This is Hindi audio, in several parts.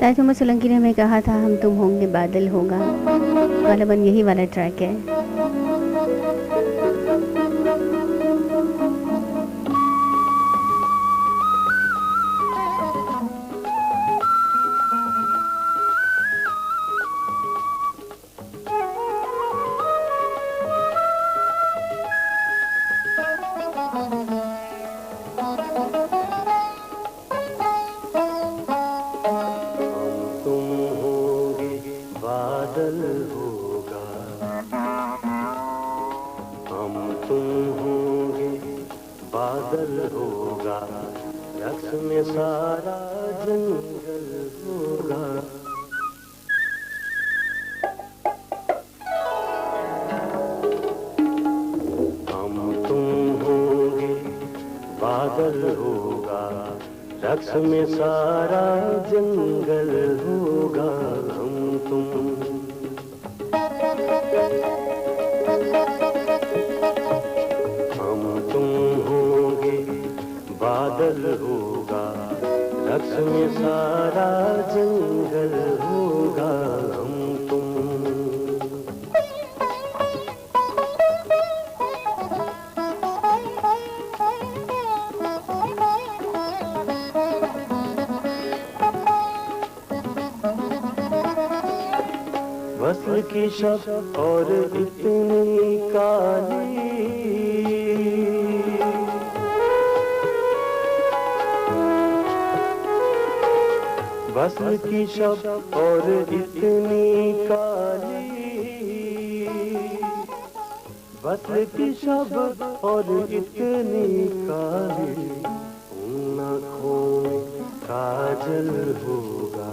ताजुम्मा सोलंकी ने हमें कहा था हम तुम होंगे बादल होगा, गालिबन यही वाला ट्रैक है। बादल होगा, हम तुम होंगे बादल होगा, रक्स में सारा जंगल होगा। हम तुम होंगे बादल होगा, रक्स में सारा जंगल होगा। हम तुम होंगे बादल होगा, रक्स में सारा जंगल होगा। हम तुम वस्ल की शब और इतनी काली, वस्ल की शब और इतनी काली, वस्ल की शब और इतनी काली, उन आँखों में काजल होगा,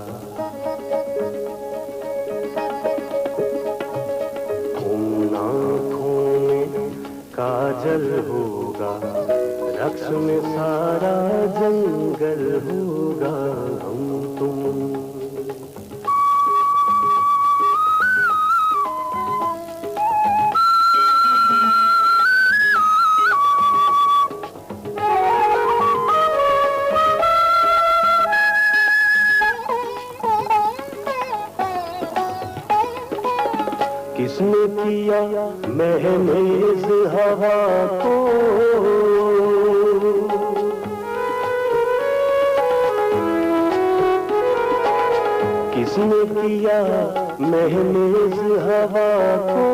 उन आँखों में काजल होगा, रक्स में सारा जंगल होगा। हम तुम किसने किया महमेज हवा को, किसने किया महमेज हवा को,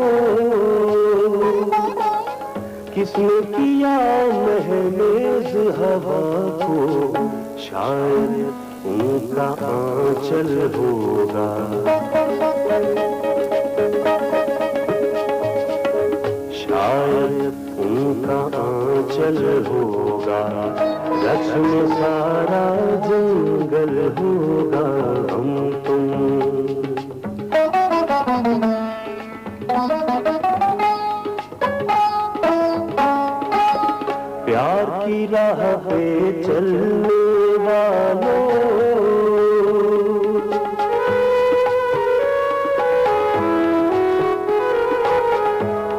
किसने किया महमेज हवा को, शायद उनका आंचल होगा, शायद उनका आंचल होगा, रक्स में सारा जंगल होगा। हम तुम प्यार की राह पे चलने वालों,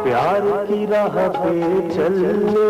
प्यार की राह पे चलने